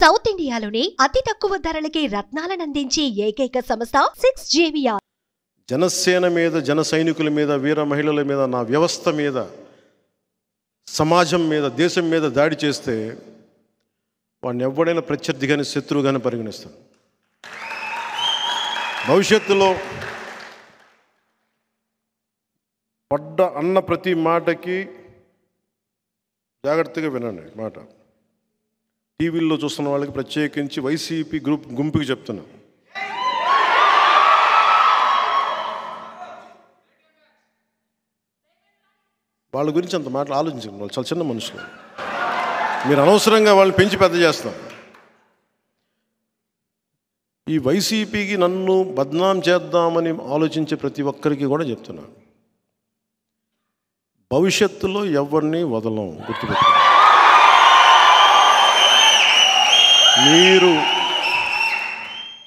South ఇండియాలోనే అతి తక్కువ ధరలకి రత్నాలను అందించే ఏకైక సంస్థ 6JVR. జనసేన మీద, జన సైనికుల మీద, వీర మహిళల మీద, నా వ్యవస్థ మీద, సమాజం మీద, దేశం మీద దాడి చేస్తే వాడిని ఎవడైనా ప్రత్యర్థి కానీ శత్రువు కానీ పరిగణిస్తాను. భవిష్యత్తులో పడ్డ అన్న ప్రతి మాటకి జాగ్రత్తగా వినండి. మాట టీవీల్లో చూస్తున్న వాళ్ళకి, ప్రత్యేకించి వైసీపీ గుంపుకి చెప్తున్నా, వాళ్ళ గురించి అంత మాటలు ఆలోచించండి. వాళ్ళు చాలా చిన్న మనుషులు. మీరు అనవసరంగా వాళ్ళని పెంచి పెద్ద చేస్తారు. ఈ వైసీపీకి నన్ను బద్నాం చేద్దామని ఆలోచించే ప్రతి ఒక్కరికి కూడా చెప్తున్నాను, భవిష్యత్తులో ఎవరిని వదలం. గుర్తుపెట్టుకోండి. మీరు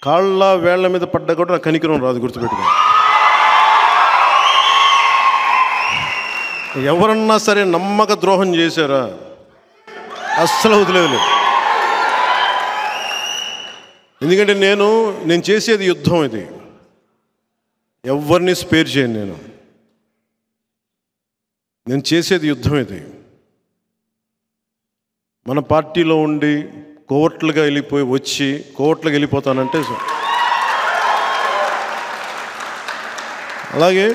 కాళ్ళ వేళ్ల మీద పడ్డా కూడా నాకు కనికరం రాదు. గుర్తుపెట్టుకోండి. ఎవరన్నా సరే నమ్మక ద్రోహం చేశారా, అస్సలు వదిలేదు. ఎందుకంటే నేను చేసేది యుద్ధం. ఇది ఎవరిని స్పేర్ చేయను. నేను చేసేది యుద్ధం. ఇది మన పార్టీలో ఉండి కోర్టులుగా వచ్చి కోర్టులకు వెళ్ళిపోతానంటే, అలాగే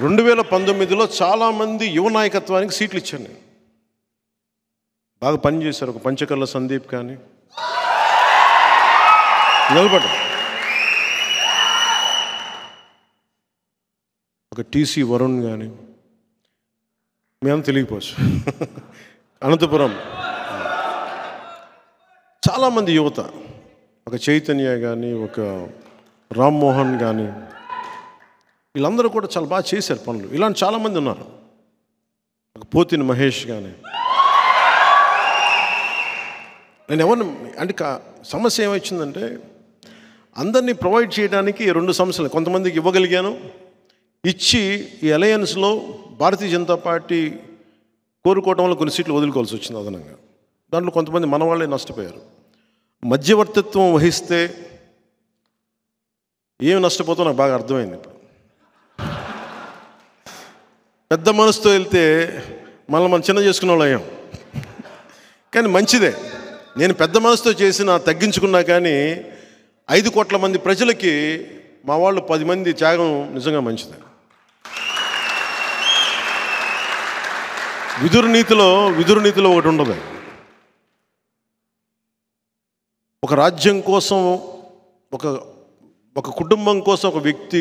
2019లో చాలామంది యువ నాయకత్వానికి సీట్లు ఇచ్చాను నేను. బాగా పనిచేశారు. ఒక పంచకర్ల సందీప్ కానీ నిలబడ్డా, ఒక టీసీ వరుణ్ కానీ, మేము తెలియపోవచ్చు. అనంతపురం చాలామంది యువత, ఒక చైతన్య కానీ, ఒక రామ్మోహన్ కానీ, వీళ్ళందరూ కూడా చాలా బాగా చేశారు పనులు. ఇలాంటి చాలామంది ఉన్నారు. ఒక పోతిని మహేష్ కానీ. నేను ఎవరిని అంటే సమస్య ఏమొచ్చిందంటే, అందరినీ ప్రొవైడ్ చేయడానికి 2 సమస్యలు. కొంతమందికి ఇవ్వగలిగాను, ఇచ్చి ఈ అలయన్స్లో భారతీయ జనతా పార్టీ కోరుకోవడం వల్ల కొన్ని సీట్లు వదులుకోవాల్సి వచ్చింది అదనంగా. దాంట్లో కొంతమంది మన వాళ్ళే నష్టపోయారు. మధ్యవర్తిత్వం వహిస్తే ఏమి నష్టపోతామో నాకు బాగా అర్థమైంది. ఇప్పుడు పెద్ద మనసుతో వెళ్తే మనం చిన్న చేసుకున్న వాళ్ళు అయ్యాం. కానీ మంచిదే. నేను పెద్ద మనసుతో చేసిన తగ్గించుకున్నా కానీ 5 కోట్ల మంది ప్రజలకి మా వాళ్ళు 10 మంది త్యాగం నిజంగా మంచిదే. విదురునీతిలో ఒకటి ఉండదు. ఒక రాజ్యం కోసం, ఒక కుటుంబం కోసం ఒక వ్యక్తి,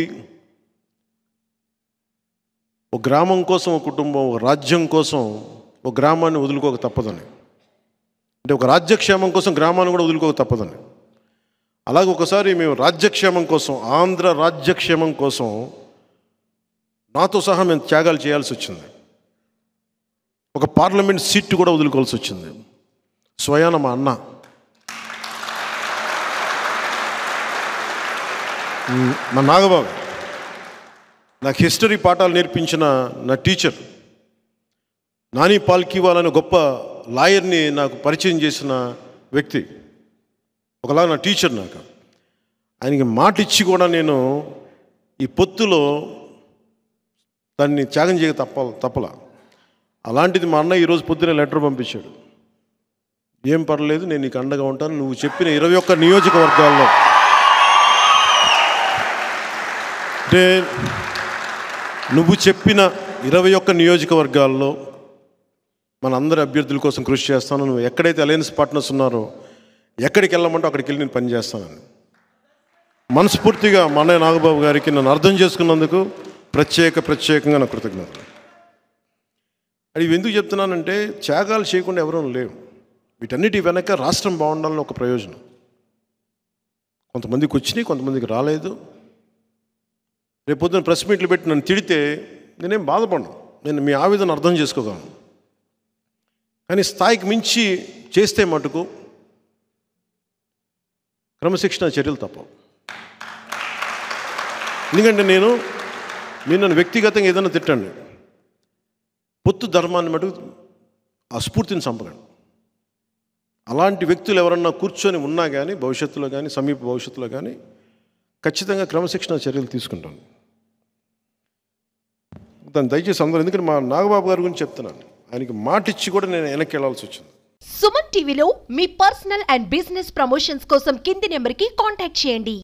ఒక గ్రామం కోసం ఒక కుటుంబం, ఒక రాజ్యం కోసం ఒక గ్రామాన్ని వదులుకోక తప్పదని. అంటే ఒక రాజ్యక్షేమం కోసం గ్రామాన్ని కూడా వదులుకోక తప్పదని. అలాగే ఒకసారి మేము రాజ్యక్షేమం కోసం, ఆంధ్ర రాజ్యక్షేమం కోసం నాతో సహా మేము త్యాగాలు చేయాల్సి వచ్చింది. ఒక పార్లమెంట్ సీట్ కూడా వదులుకోవాల్సి వచ్చింది. స్వయాన మా అన్న, మా నాగబాబు, నాకు హిస్టరీ పాఠాలు నేర్పించిన నా టీచర్, నాని పాల్కీవాల్ అనే గొప్ప లాయర్ని నాకు పరిచయం చేసిన వ్యక్తి, ఒకలా నా టీచర్. నాకు ఆయనకి మాట ఇచ్చి కూడా నేను ఈ పొత్తులో దాన్ని త్యాగం చేయక తప్పలా. అలాంటిది మా అన్న ఈరోజు పొద్దున లెటర్ పంపించాడు, ఏం పర్లేదు నేను నీకు అండగా ఉంటాను, నువ్వు చెప్పిన 21 నియోజకవర్గాల్లో, అంటే నువ్వు చెప్పిన 21 నియోజకవర్గాల్లో మన అందరి అభ్యర్థుల కోసం కృషి చేస్తాను. నువ్వు ఎక్కడైతే అలయన్స్ పార్ట్నర్స్ ఉన్నారో ఎక్కడికి వెళ్ళమంటో అక్కడికి వెళ్ళి నేను పనిచేస్తానని మనస్ఫూర్తిగా మా అన్నయ్య నాగబాబు గారికి నన్ను అర్థం చేసుకున్నందుకు ప్రత్యేకంగా నా కృతజ్ఞతలు. అది ఎందుకు చెప్తున్నానంటే, త్యాగాలు చేయకుండా ఎవరూ లేవు. వీటన్నిటి వెనక రాష్ట్రం బాగుండాలని ఒక ప్రయోజనం. కొంతమందికి వచ్చినాయి, కొంతమందికి రాలేదు. రేపు పొద్దున ప్రెస్ మీట్లు పెట్టి నన్ను తిడితే నేనేం బాధపడను. నేను మీ ఆవేదన అర్థం చేసుకోగలను. కానీ స్థాయికి మించి చేస్తే మటుకు క్రమశిక్షణ చర్యలు తప్పవు. ఎందుకంటే మీరు నన్ను వ్యక్తిగతంగా ఏదైనా తిట్టండి, పొత్తు ధర్మాన్ని మటుకు ఆ స్ఫూర్తిని చంపకండి. అలాంటి వ్యక్తులు ఎవరన్నా కూర్చొని ఉన్నా కానీ భవిష్యత్తులో కానీ సమీప భవిష్యత్తులో కానీ ఖచ్చితంగా క్రమశిక్షణ చర్యలు తీసుకుంటాను. దాన్ని దయచేసి అందరూ, ఎందుకంటే మా నాగబాబు గారి గురించి చెప్తున్నాను, ఆయనకి మాట ఇచ్చి కూడా నేను వెనక్కి వెళ్ళాల్సి వచ్చింది. సుమన్ టీవీలో మీ పర్సనల్ అండ్ బిజినెస్ ప్రమోషన్స్ కోసం కింది నెంబర్కి కాంటాక్ట్ చేయండి.